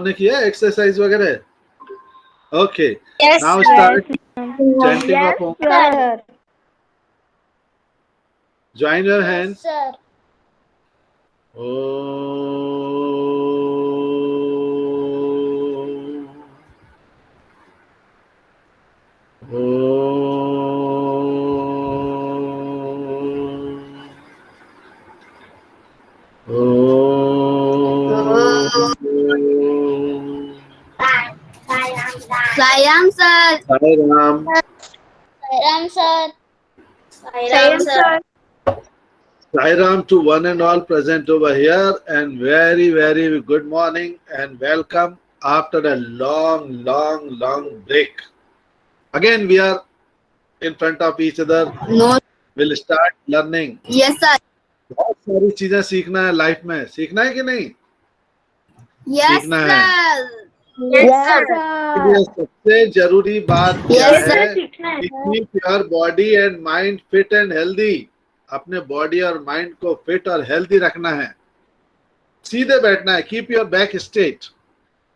ने किया एक्सरसाइज वगैरह? Okay. Yes, Now sir. start chanting Yes, of Om. sir. Join your hands. Sir. Om. Sayang, sir. Sai Ram. Sayang, sir. Sayang, sir. Sai Ram to one and all present over here, and very, very good morning and welcome after a long break. Again, we are in front of each other. No. We'll start learning. Yes, sir. बहुत सारी चीजें सीखना है life में, सीखना है कि नहीं? Yes, सीखना है। sir. Yes, sir. ये सबसे जरूरी बात क्या Yes, है sir. सीखना है, कि sir. Keep your body and mind fit and healthy. अपने बॉडी और माइंड को फिट और हेल्दी रखना है, सीधे बैठना है, कीप योर बैक स्ट्रेट।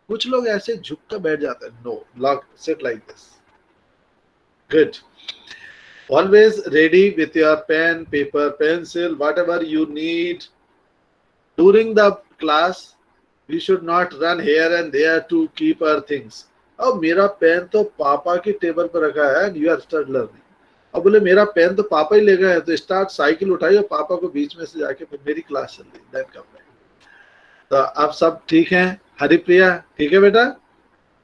कुछ लोग ऐसे झुक कर बैठ जाते हैं, no, lock, sit like this. Good. Always ready with your pen, paper, pencil, whatever you need. During the class, we should not run here and there to keep our things. अब मेरा पेन तो पापा की table पर रखा है and you are start learning. अब बोले मेरा पेन तो पापा ही ले गए, तो स्टार्ट साइकिल उठाई और पापा को बीच में से जाके फिर मेरी क्लास चल रही, देन कम बैक। तो आप सब ठीक हैं? हरिप्रिया ठीक है बेटा?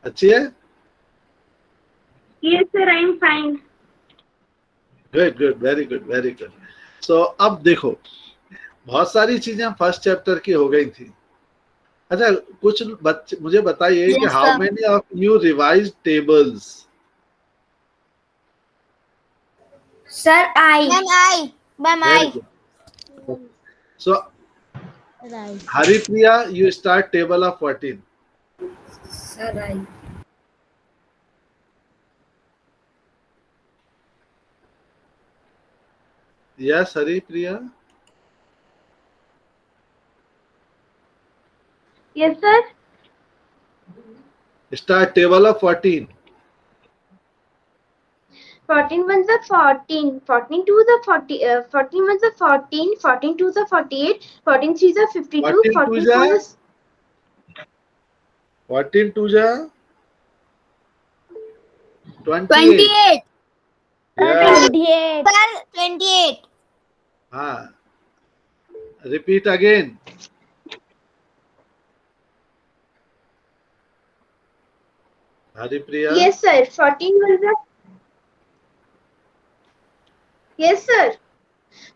अच्छी है? Yes, sir. I'm fine. Good good, very good, very good. So अब देखो, बहुत सारी चीजें फर्स्ट चैप्टर की हो गई थी। अच्छा, कुछ बच्चे मुझे बताइए कि Yes, how sir. Many of you revise tables? Sir, I. Ma'am, very good. So Right. Haripriya, you start table of 14। Sir, I. Yes Haripriya, Yes, sir. Start table of 14। 14 ones are 14. 14 twos are 40. 14 ones are 14. 14 twos are 48. 14 threes are 52. 14 14 2 fours are 14 2 जा 28। 28. Yes, 28. Sir, 28. हाँ, repeat again. Haripriya, Yes, sir. 14 ones are. Yes, sir.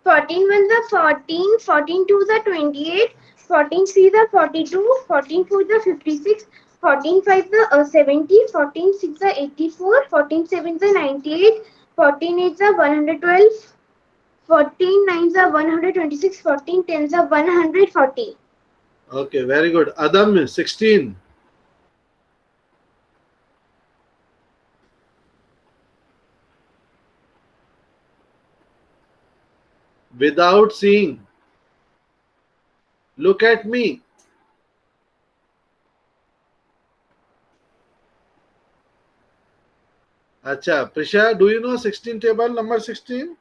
14 ones are 14. 14 twos are 28. 14 threes are 42. 14 fours are 56. 14 fives are 70. 14 sixes are 84. 14 sevens are 98. 14 eights are 112. 14 nines are 126. 14 tens are 140. Okay, very good. Adam 16। Without seeing, look at me. अच्छा, Prisha, do you know 16 table, number 16?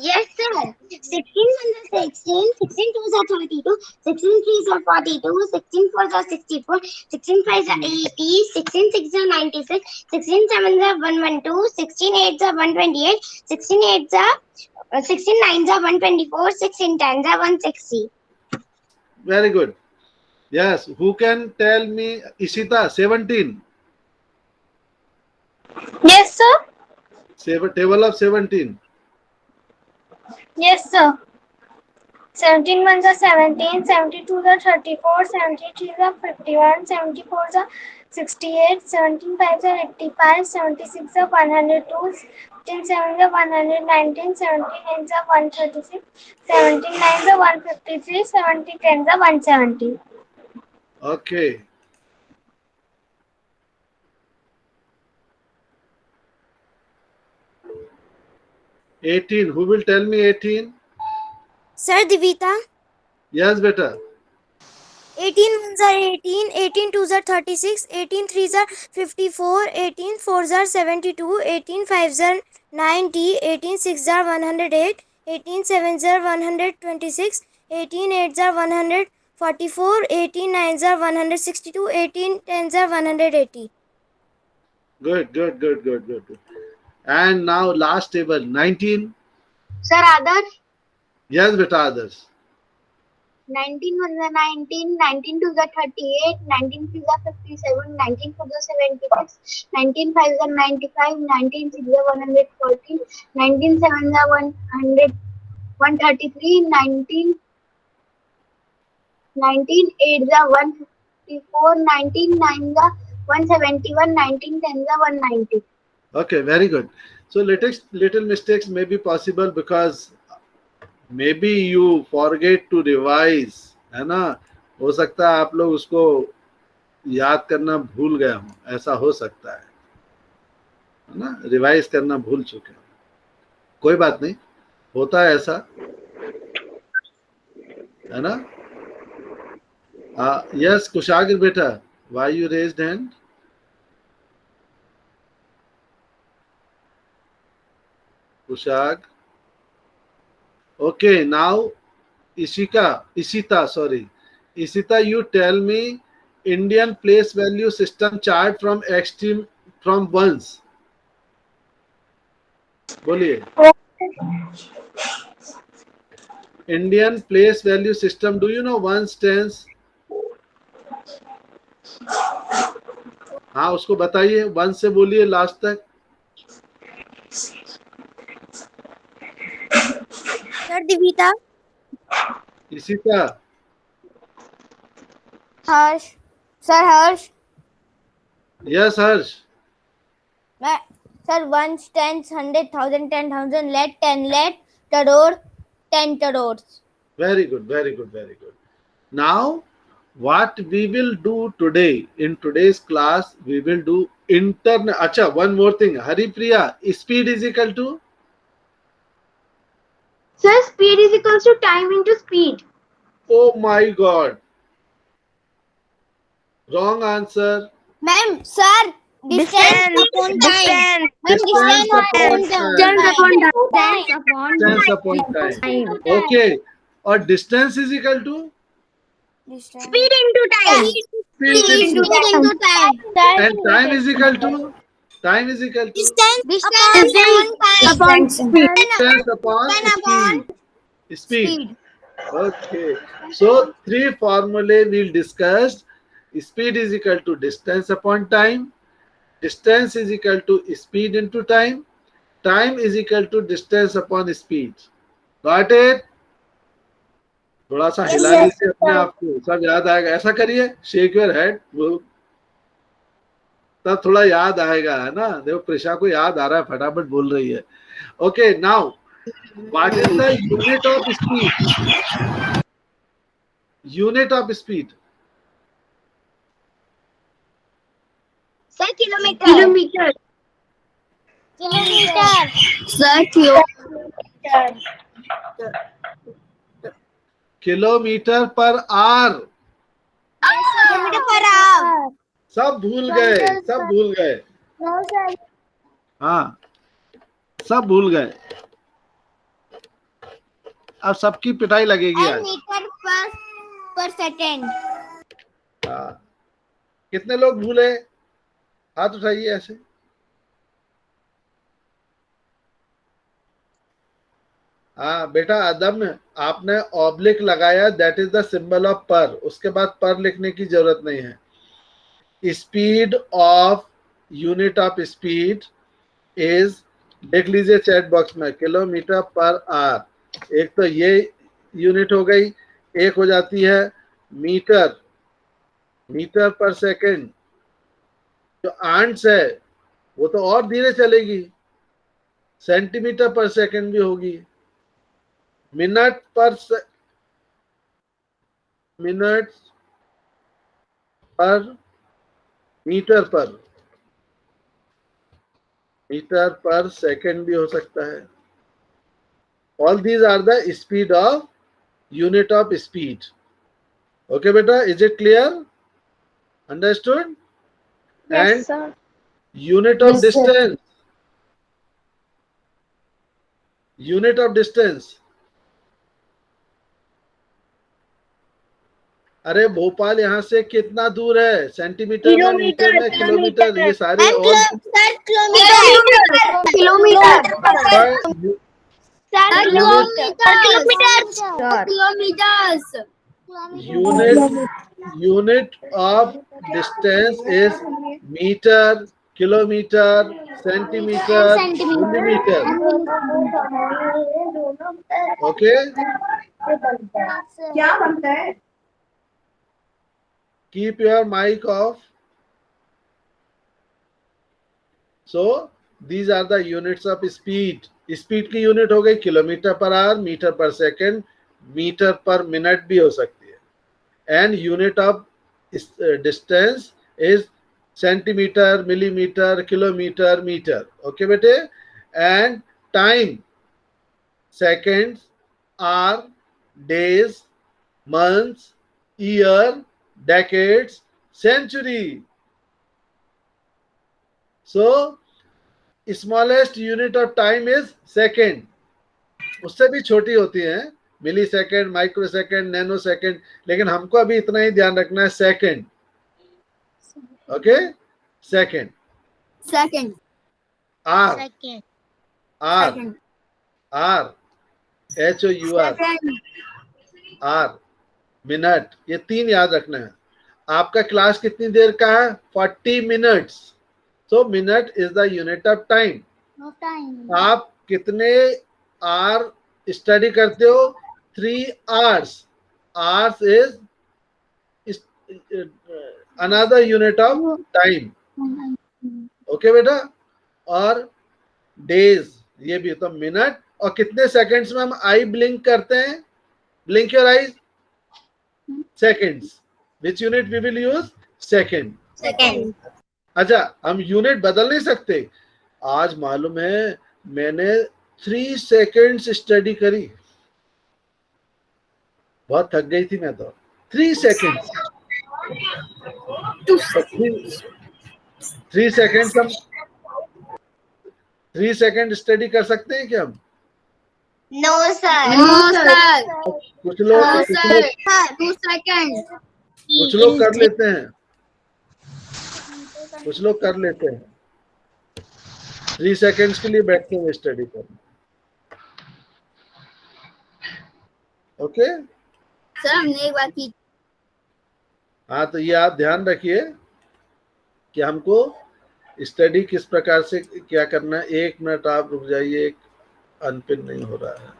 Yes, sir. 16 ones are 16. 16 twos are 32. 16 threes are 42. 16 fours are 64. 16 fives are 80. 16 sixes are 96. 16 sevens are 112. 16 eights are 128. 16 eights are 16 nines are 124. 16 tens are 160. Very good. Yes, who can tell me Ishita 17? Yes, sir. Table of 17. Yes, sir. 17 ones are 17, 72 are 34, 73 are 51, 74 are 68, 17 fives are 85, 76 are 102, 17 sevens are 119, 17 eights are 136, 17 nines are 153, 70 tens are 170. Okay. Who will tell me 18? Sir, Divita. Yes, beta. 18 ones are 18, 18 twos are 36, 18 threes are 54, 18 fours are 72, 18 fives are 90, 18 sixes are 108, 18 sevens are 126, 18 eights are 144, 18 nines are 162, 18 tens are 180. Good. And now last table, 19. Sir, others? Yes, beta, others. 19 ones are 19, 19 twos are 38, 19 threes are 57, 19 fours are 76, 19 fives are 95, 19 sixes are 114, 19 sevens are 133, 19 eights are 154, 19 nines are 171, 19 tens are 190. Okay, very good. So little mistakes may be possible because maybe you forget to revise, है ना? हो सकता है आप लोग उसको याद करना भूल गए हो, ऐसा हो सकता है ना? रिवाइज करना भूल चुके हो, कोई बात नहीं, होता है ऐसा, है ना? यस कुशागिर बेटा, why you raised hand? Kushag. Okay, now Ishita, you tell me Indian place value system chart from extreme from ones. बोलिए. Indian place value system. Do you know ones, tens? हाँ, उसको बताइए. वन से बोलिए last तक. Sir, Divita. Ishita. Harsh. Sir, Harsh. Yes, Harsh. Sir, ones, tens, 100,000, 10,000, lakh, 10 lakh, crore, 10 crores. Very good. Now, what we will do today in today's class, we will do internal. Acha, one more thing. Haripriya, speed is equal to? Sir, speed is equals to time into speed. Oh my God. Wrong answer. Ma'am, sir, distance upon time. Distance upon time. Distance upon time. Okay. Or distance is equal to? Speed into time. Speed into time. into time. And time is equal to? Time is equal to? Distance upon time. Distance upon speed. Okay. So three formulae we'll discuss. Speed is equal to distance upon time. Distance is equal to speed into time. Time is equal to distance upon speed. Got it? थोड़ा सा हिला लीजिए अपने आप को, सब याद आएगा. ऐसा करिए, शेक योर हेड, तब थोड़ा याद आएगा, है ना? देखो प्रिशा को याद आ रहा है, फटाफट बोल रही है. Okay, now what is the unit of speed? Unit of speed. Sir, kilometer. Sir, kilometre per our. kilometer per hour. सब भूल गए. No, sir. हाँ, सब भूल गए. अब सबकी पिटाई लगेगी आज. Meter per second. हाँ. कितने लोग भूले? हाथ उठाइए ऐसे. हाँ बेटा आदम, आपने ऑब्लिक लगाया, that is the symbol of पर. उसके बाद पर लिखने की जरूरत नहीं है. Speed of unit of speed is, देख लीजिए चैट बॉक्स में, किलोमीटर पर आवर. एक तो ये यूनिट हो गई, एक हो जाती है मीटर पर सेकंड. जो आंट्स है वो तो और धीरे चलेगी, सेंटीमीटर पर सेकंड भी होगी. मिनट पर मीटर पर सेकंड भी हो सकता है. All these are the speed of unit of speed. Okay beta, is it clear? Understood? Yes, And sir. unit of distance. Unit of distance. अरे भोपाल यहाँ से कितना दूर है? सेंटीमीटर में, मीटर में, किलोमीटर, ये सारे और unit of distance is meter, kilometer, centimeter, millimeter. Okay? क्या बनता है? Keep your mic off. So these are the units of speed. Speed की यूनिट हो गई kilometre per hour, metre per second, metre per minute भी हो सकती है. And unit of distance is centimetre, millimetre, kilometre, metre. Okay बेटे. And time, seconds, hour, days, months, year, decades, century. So smallest unit of time is second. उससे भी छोटी होती है millisecond, microsecond, nanosecond, लेकिन हमको अभी इतना ही ध्यान रखना है second. Okay. Second. Or HOUR or. Minute. ये 3 याद रखना है. आपका क्लास कितनी देर का है? 40 minutes. So minute is the unit of time. आप कितने आवर स्टडी करते हो? 3 hours. Hours is another unit of time. Okay बेटा. और डेज, ये भी तो मिनट. और कितने सेकंड्स में हम आई ब्लिंक करते हैं? Blink your eyes. Seconds. Which unit we will use? Second. अच्छा, हम यूनिट बदल नहीं सकते. आज मालूम है मैंने 3 सेकंड्स स्टडी करी, बहुत थक गई थी मैं तो. 3 सेकंड्स. 3 सेकंड्स हम 3 सेकंड स्टडी कर सकते हैं क्या हम? No, sir. कुछ लोग कर लेते हैं. कुछ लोग कर लेते हैं. 3 सेकंड्स के लिए बैठते हुए स्टडी करना. ओके. सर हमने एक बात की. हाँ, तो ये आप ध्यान रखिए कि हमको स्टडी किस प्रकार से क्या करना है. 1 मिनट आप रुक जाइए, एक अनपिन नहीं हो रहा है.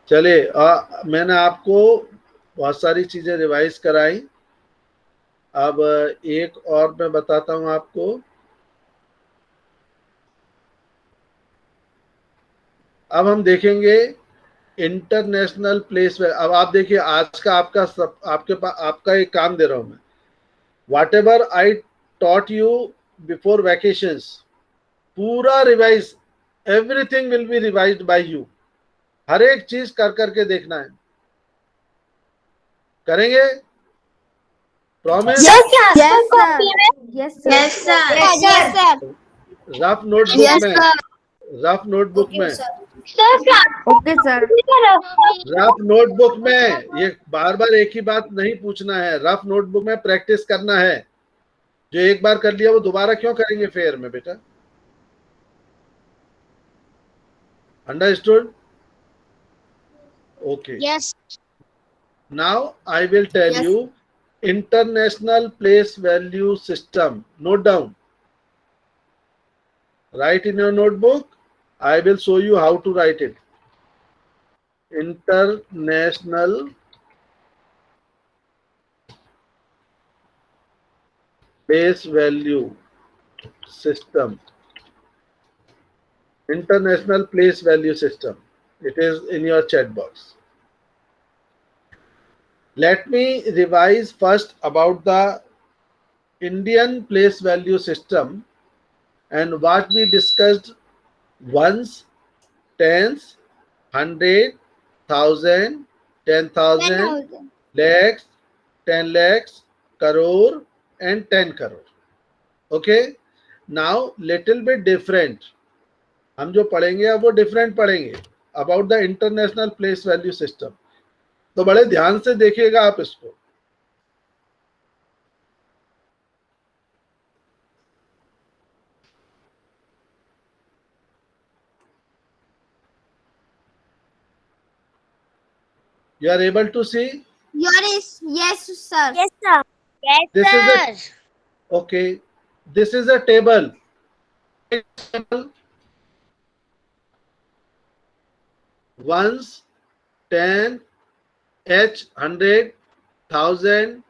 चलिए, मैंने आपको बहुत सारी चीजें रिवाइज कराई. अब एक और मैं बताता हूं आपको. अब हम देखेंगे इंटरनेशनल प्लेस. अब आप देखिए, आज का आपका एक काम दे रहा हूं मैं. Whatever I taught you before vacations, पूरा revise, everything will be revised by you. हर एक चीज कर करके देखना है. करेंगे? Promise? Yes sir. Rough notebook में ओके सर. रफ नोटबुक में ये बार बार एक ही बात नहीं पूछना है. रफ नोटबुक में प्रैक्टिस करना है. जो एक बार कर लिया वो दोबारा क्यों करेंगे फेयर में बेटा? Understood? Okay. Yes. Now I will tell you international place value system. Note down. Write in your notebook. I will show you how to write it. International place value system. International place value system. It is in your chat box. Let me revise first about the Indian place value system and what we discussed once tens, 100, 1000, 10,000, lakhs, 10 lakhs, crore and 10 crore. Okay, now little bit different. हम जो पढ़ेंगे अब वो different पढ़ेंगे about the international place value system. तो बड़े ध्यान से देखिएगा आप इसको. You are able to see? Yes, sir. Yes, sir. Yes, This is a okay. This is a table. Ones, 10, H, 100, 1000,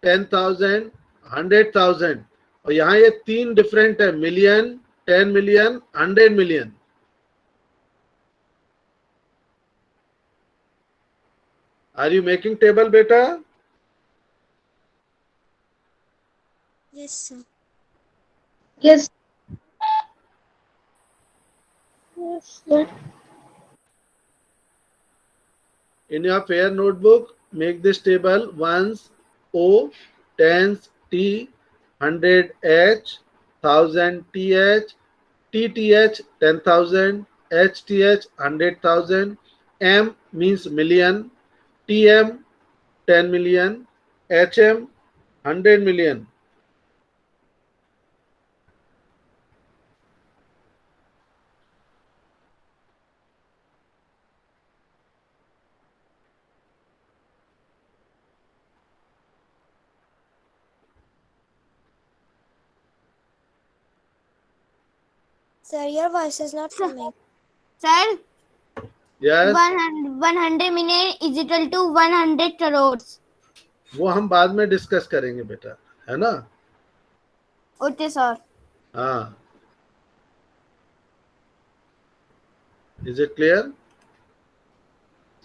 10,000, 100,000. और यहाँ ये तीन डिफरेंट है, million, 10 million, 100 million. Are you making table, beta? Yes, sir. Yes. Yes, sir. In your fair notebook, make this table. Ones, O, tens, T, 100 H, 1000 TH, TTH 10,000, HTH 100,000, M means million, TM 10 million, HM 100 million. Sir, your voice is not coming. Sir, Yes, 100 million is equal to 100 crores. वो हम बाद में discuss करेंगे बेटा, है ना? Okay, sir. हाँ. Is it clear?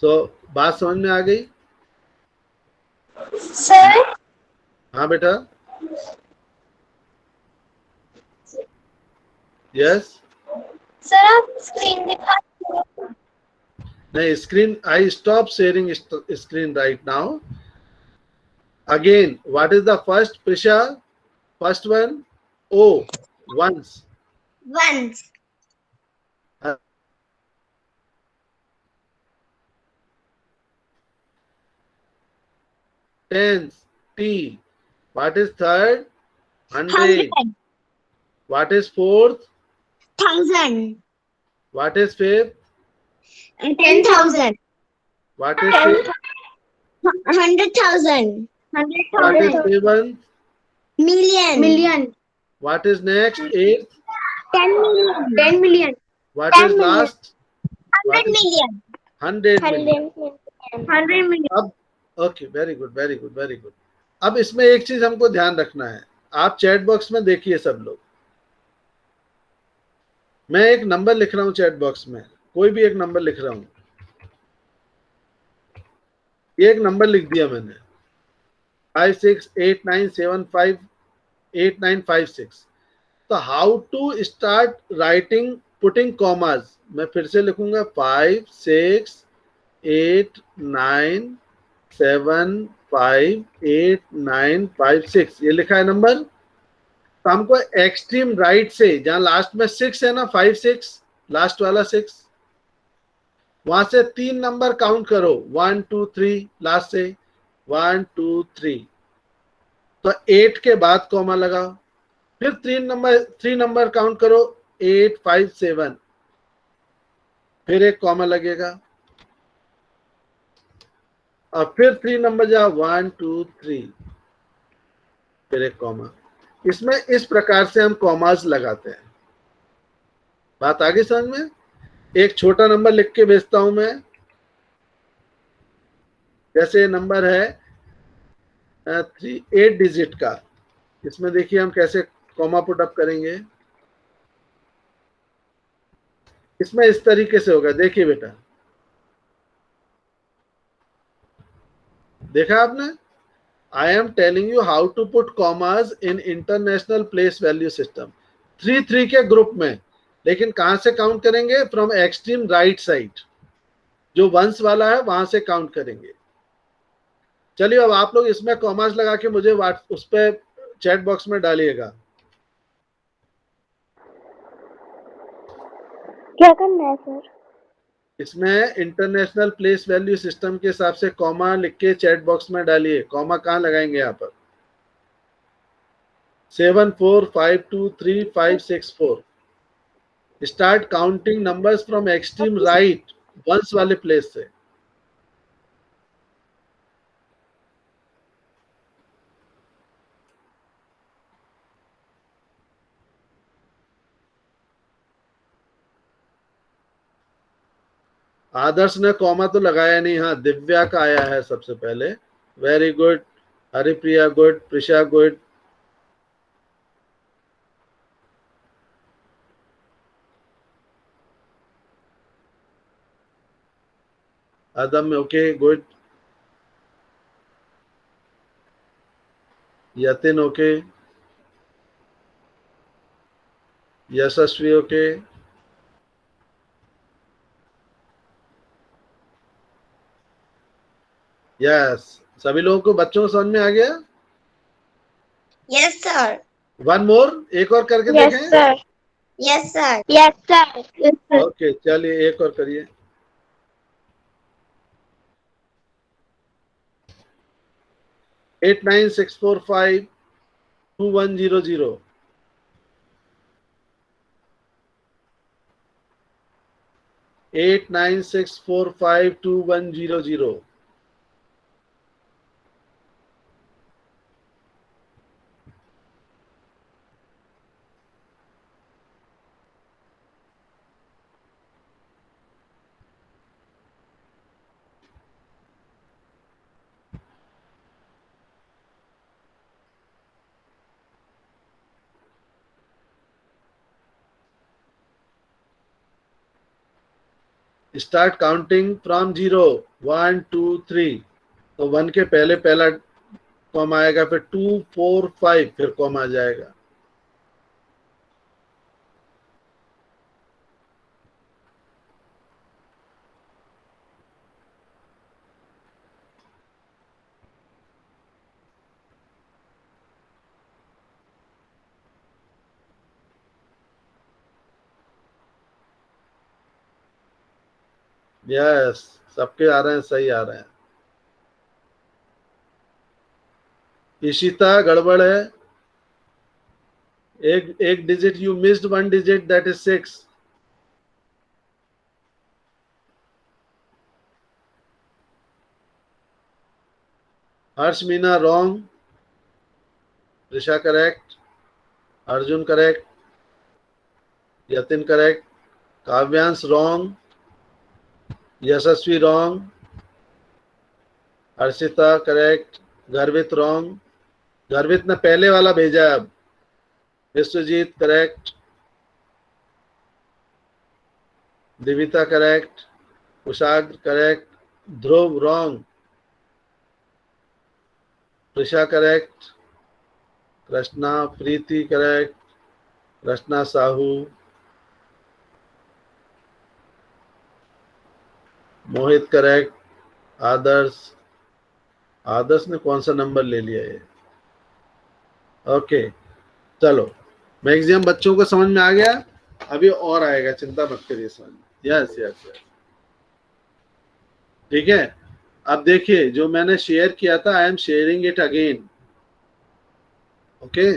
So बात समझ में आ गई? Sir, हाँ बेटा. Yes. sir, आप screen दिखा दो. नहीं, screen. I stop sharing screen right now. Again, what is the first, Prisha? First one, O, ones. Ones. Tens, T. What is third? 100. 100. What is fourth? 1,000. What is fifth? 10,000. What is sixth? 100,000. What is seventh? Million. Million. What is next? Eighth? 10 million. 10 million. What 10 is million. last? 100 million. 100 million. 100 million. अब okay, very good, very good, very good. अब इसमें एक चीज हमको ध्यान रखना है. आप चैट बॉक्स में देखिए सब लोग. मैं एक नंबर लिख रहा हूं चैट बॉक्स में, कोई भी एक नंबर लिख रहा हूं. एक नंबर लिख दिया मैंने, 5689758956. तो how to start writing putting commas. मैं फिर से लिखूंगा 5 6 8 9 7 5 8 9 5 6. ये लिखा है नंबर. तो हमको एक्सट्रीम राइट से, जहां लास्ट में 6 है ना, 5 6 लास्ट वाला 6, वहां से 3 नंबर काउंट करो. 1 2 3 लास्ट से 1 2 3. तो 8 के बाद कॉमा लगाओ. फिर 3 नंबर काउंट करो. 8 5 7. फिर एक कॉमा लगेगा. अब फिर 3 नंबर जाओ. 1 2 3. फिर एक कॉमा. इसमें इस प्रकार से हम कॉमास लगाते हैं. बात आगे समझ में. एक छोटा नंबर लिख के भेजता हूं मैं. जैसे नंबर है 8 डिजिट का. इसमें देखिए हम कैसे कॉमा पुट अप करेंगे. इसमें इस तरीके से होगा. देखिए बेटा, देखा आपने. I am telling you how to put commas in international place value system. 3 3 के ग्रुप में लेकिन कहां से काउंट करेंगे? फ्रॉम एक्सट्रीम राइट साइड, जो वंस वाला है वहां से काउंट करेंगे। चलिए अब आप लोग इसमें कॉमास लगा के मुझे उस पर चैट बॉक्स में डालिएगा। क्या करना है सर? इसमें इंटरनेशनल प्लेस वैल्यू सिस्टम के हिसाब से कॉमा लिख के चैट बॉक्स में डालिए। कॉमा कहाँ लगाएंगे? यहाँ पर 7 4 5 2 3 5 6 4। Start counting numbers from extreme right, ones वाले प्लेस से। आदर्श ने कॉमा तो लगाया नहीं। हाँ, दिव्या का आया है सबसे पहले। Very good. Haripriya good. Prisha good. Adam okay good. Yatin okay. Yashasvi okay. Yes, सभी लोगों को, बच्चों को समझ में आ गया? Yes, sir. वन मोर, एक और करके Yes, देखें। sir. Yes, sir. Yes, sir. Yes, sir. Okay, चलिए एक और करिए। 8964522100। 8964522100। Start counting from 0 1 2 3। तो 1 के पहले पहला कॉमा आएगा, फिर 2 4 5, फिर कॉमा आ जाएगा। यस, सबके आ रहे हैं, सही आ रहे हैं। इशिता गड़बड़ है। एक digit you missed, 1 digit, that is 6। Harsh Meena wrong. Risha correct. Arjun correct. Yatin correct. Kavyansh wrong. Yashasvi wrong. Harshita correct. Garvit wrong. Garvit ने पहले वाला भेजा है अब। Vishwajeet correct. Divita correct. Kushagra correct. Dhruv wrong. Risha correct. Krishna Preeti correct. Krishna Sahu. Mohit correct. Adarsh. Adarsh ने कौन सा नंबर ले लिया है? ओके, चलो मैक्सिमम बच्चों को समझ में आ गया। अभी और आएगा, चिंता मत करिए समझ में। यस यस यस, ठीक है। अब देखिए जो मैंने शेयर किया था, I am sharing it again. Okay,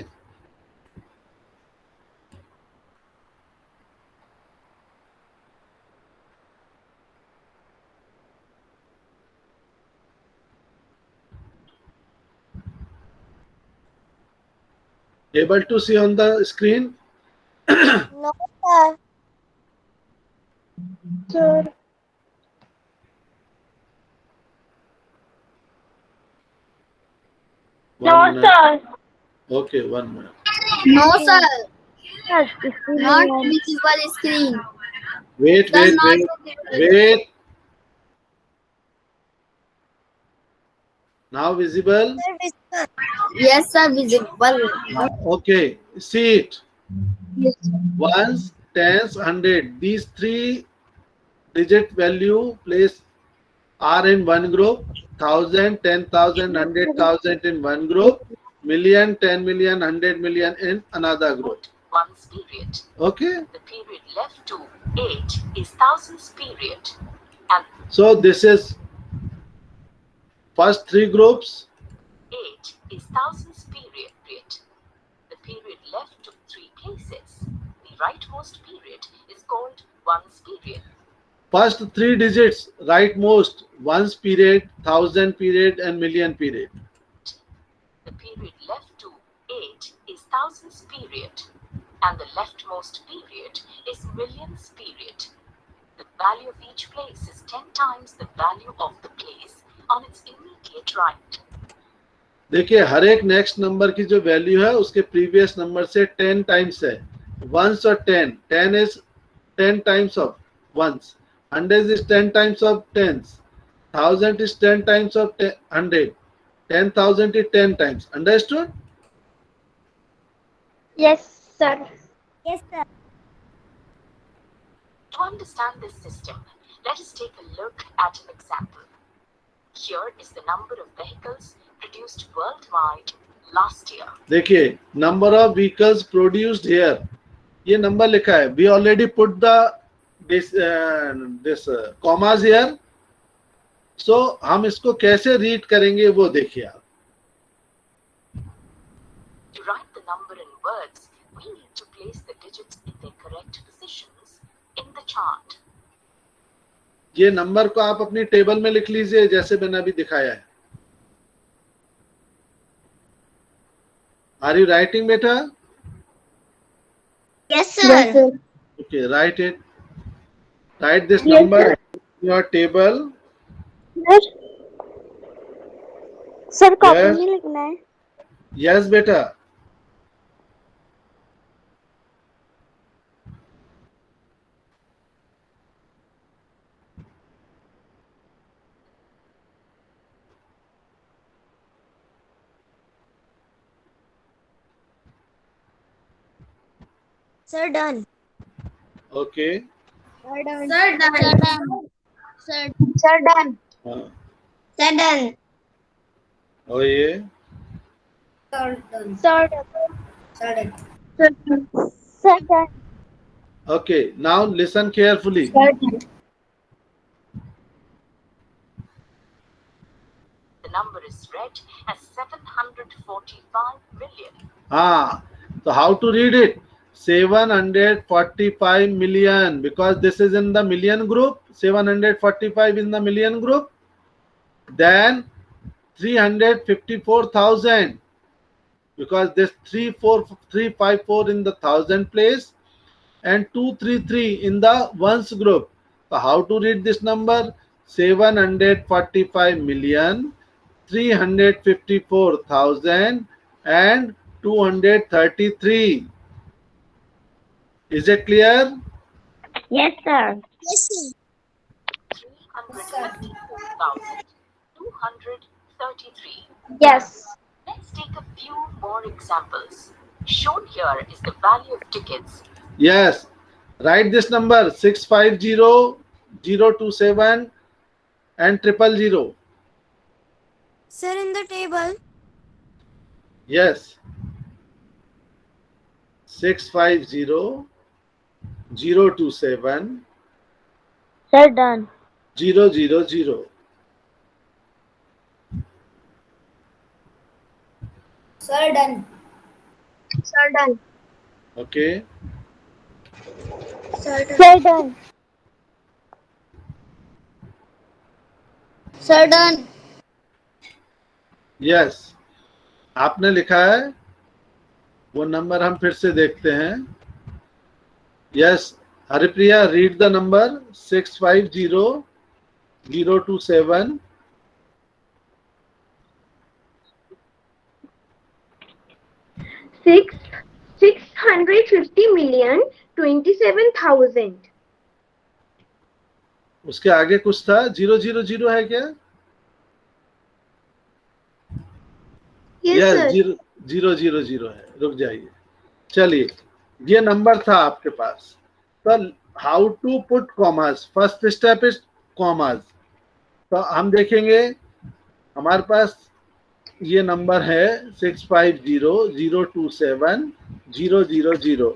able to see on the screen? No, sir. Sir. One No, minute. sir. Okay, 1 minute. No, sir. Yes, Not visible screen. Wait, Sir, wait, not wait, visible. wait. Now visible? Yes, sir, visible. Okay, see it. Yes. Once tens, 100. These 3-digit value place are in one group. 1,000, 10,000, 100,000 in one group. Million, 10 million, 100 million in another group. One's period. Okay. The period left to 8 is thousands period. And So this is first three groups. 8 is thousands period. The period left to 3 places. The rightmost period is called one's period. First three digits, rightmost, ones period, 1,000 period, and million period. The period left to 8 is thousands period. And the leftmost period is millions period. The value of each place is 10 times the value of the place on its immediate right. देखिए हर एक next number की जो value है उसके previous number से 10 times है. Ones और 10 is 10 times of ones, 100 is 10 times of tens, 1000 is 10 times of 100, 10,000 is 10 times. Understood? Yes, sir. Yes, sir. To understand this system, let us take a look at an example. Here is the number of vehicles produced worldwide last year. देखिए number of vehicles produced here, ये number लिखा है. We already put the this commas here. So हम इसको कैसे read करेंगे वो देखिए आप. To write the number in words, we need to place the digits in their correct positions in the chart. ये नंबर को आप अपनी टेबल में लिख लीजिए जैसे मैंने अभी दिखाया है. आर यू राइटिंग बेटा? Yes, sir. Yes, sir. Okay, write it. Write this Yes, number sir. in your table. Sir copy Yes. में लिखना है. Yes, बेटा. Sir, done. Okay. Sir, done. Sir, done. Sir, done. Sir, Sir done. हाँ. Sir, done. और ये Sir done. Sir done. okay. Now listen carefully. Sir done. The number is read as 745 million. हाँ. So how to read it? 745 million, because this is in the million group. 745 in the million group. Then 354,000, because this 354 in the thousand place and 233 in the ones group. So how to read this number? 745 million, 354,000 and 233. Is it clear? Yes, sir. yes, sir. 354,233. Yes. Let's take a few more examples. Shown here is the value of tickets. Yes. Write this number 650, 027 and 000. Sir, in the table. Yes. 650, 027 Sir done. 000. Sir done. Sir done. Okay. Sir, done. Sir done. Sir, done. Yes. आपने लिखा है वो number हम फिर से देखते हैं. Yes. Haripriya, read the number 650, 027 650,027,000. उसके आगे कुछ था. 000 है क्या? Yes, sir. 000 है. रुक जाइए. चलिए, ये नंबर था आपके पास. तो how to put commas, first step is commas. तो हम देखेंगे हमारे पास ये नंबर है 650027000.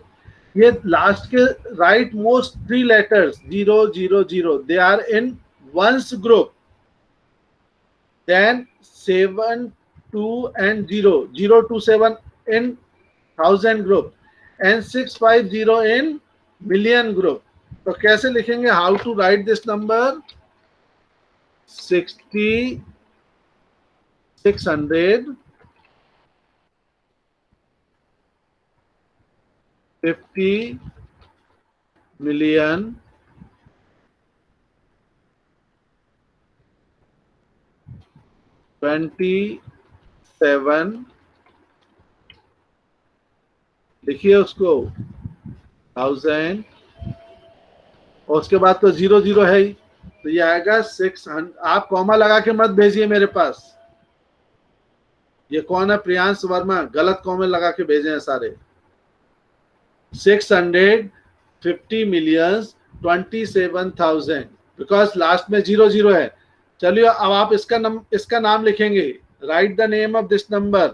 ये लास्ट के right most 3 letters 000 they are in ones group. Then 7, 2 and 0, 0 to 7 in 1000 group and 650 in million group. तो कैसे लिखेंगे? How to write this number? 60, 600, 50 million, 27, लिखिए उसको 1000, और उसके बाद तो 00 है ही, तो ये आएगा 600. आप कॉमा लगा के मत भेजिए मेरे पास. ये कौन है? प्रियांश वर्मा. गलत कॉमा लगा के भेजे हैं सारे. 650 million 27,000 बिकॉज लास्ट में 00 है. चलिए अब आप इसका नाम लिखेंगे. Right the name of this number.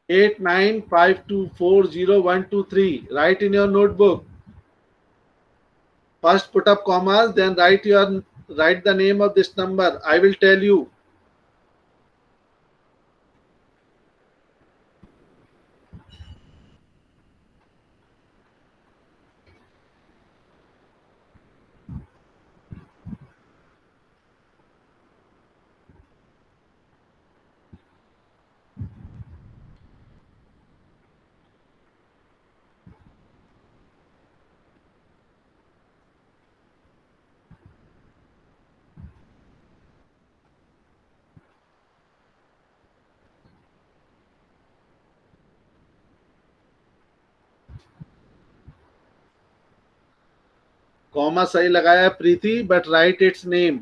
Eight 95240 Write in your notebook. First put up commas, then write the name of this number. I will tell you. Comma सही लगाया Preeti, but right it's name.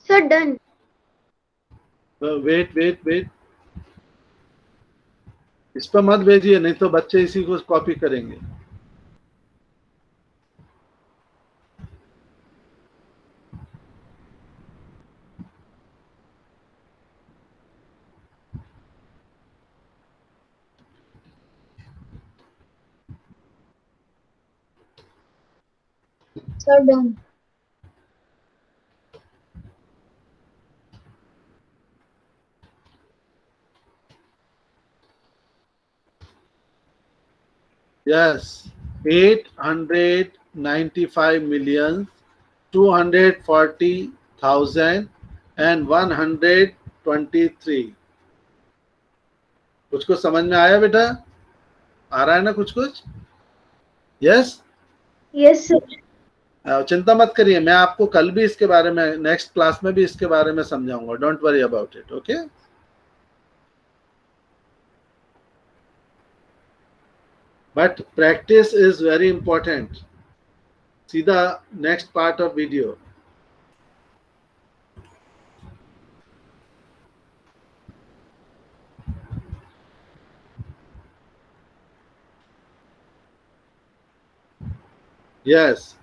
Sir, done. Wait, इस पर मत भेजिए, नहीं तो बच्चे इसी को कॉपी करेंगे. Sir, done. Yes, 895,240,123. कुछ कुछ समझ में आया बेटा? आ रहा है ना कुछ कुछ? यस? Yes, sir. चिंता मत करिए, मैं आपको कल भी इसके बारे में, नेक्स्ट क्लास में भी इसके बारे में समझाऊंगा. Don't worry about it. Okay? But practice is very important. See the next part of video. Yes.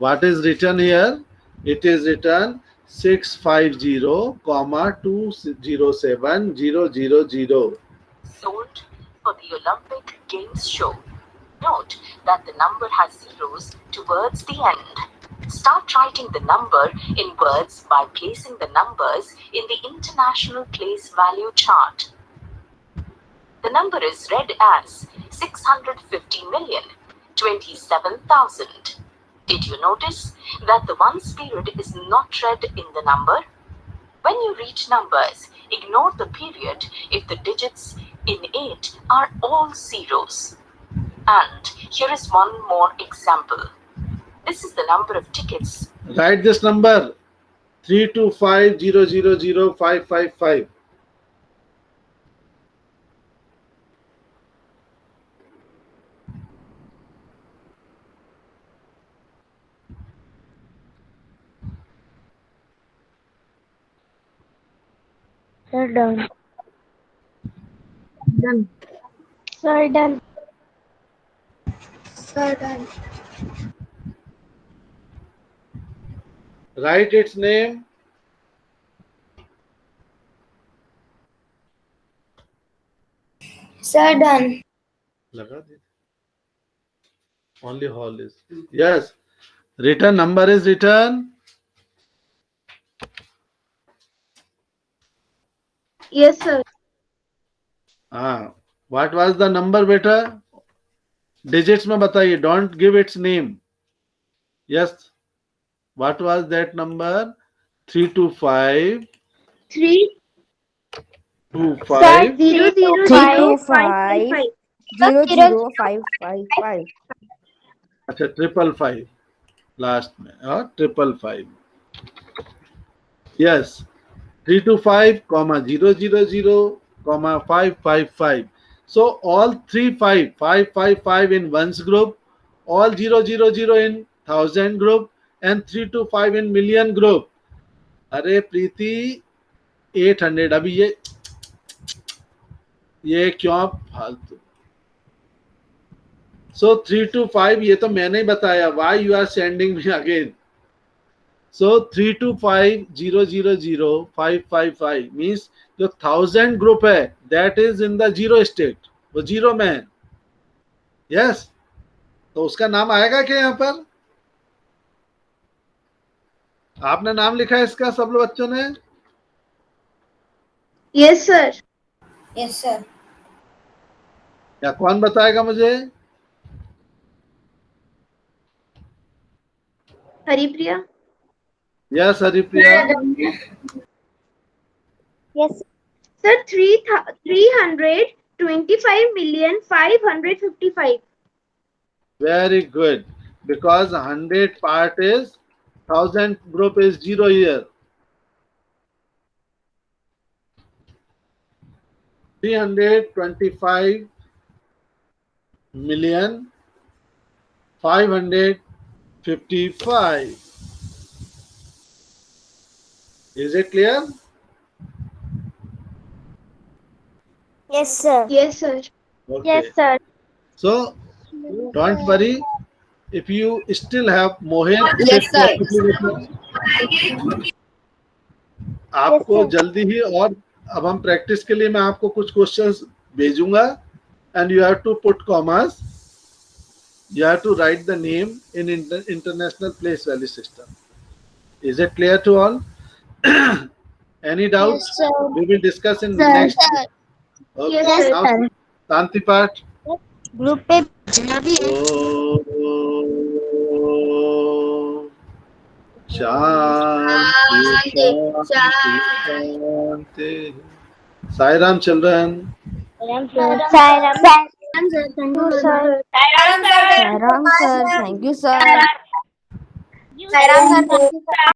What is written here? It is written 650,207,000. Sold for the Olympic Games show. Note that the number has zeros towards the end. Start writing the number in words by placing the numbers in the International Place Value chart. The number is read as 650,027,000. Did you notice that the ones period is not read in the number? When you reach numbers, ignore the period if the digits in it are all zeros. And here is one more example. This is the number of tickets. Write this number 325000555. Sir, done. Done. Sir, done. Sir, done. Write its name. Sir, done. लगा दे. Only hall is. Yes. Return number is written. Yes, sir. What was the number बेटा? Digits में बताइए. Don't give its name. Yes. What was that number? 325 3 25 0 0 5 5 00555. अच्छा 555 last में और 555. Yes. 325, 000, 555. So all 555 in ones group, all 000 in 1000 group, and 325 in million group. अरे प्रीति 800. अभी ये क्यों फालतू? So 325 ये तो मैंने ही बताया. Why you are sending me again? So 325000555 means जो 1000 ग्रुप है that is in the zero state. वो जीरो में है. Yes. तो उसका नाम आएगा क्या यहाँ पर? आपने नाम लिखा है इसका सब लोग बच्चों ने? Yes, sir. Yes, sir. या कौन बताएगा मुझे? Haripriya. Yes, Haripriya. Yes. Sir, 325,555,555. Very good. Because 100 part is 1000 group is 0 here. 325,555,000. Is it clear? Yes, sir. Yes, sir. Okay. Yes, sir. So don't worry. If you still have Mohit, Yes, sir. आपको जल्दी ही और अब हम practice के लिए मैं आपको कुछ क्वेश्चंस भेजूंगा and you have to put commas. You have to write the name in international place value system. Is it clear to all? Any doubts? Yes, sir. We will discuss in Sir. next. Sir. Okay. Yes, Now, sir. Tanti Path. Group पे भेजना भी है. Shanti, Shanti. Sai Ram children. Sairam sir. Thank you, sir. Sairam sir. Thank you, sir.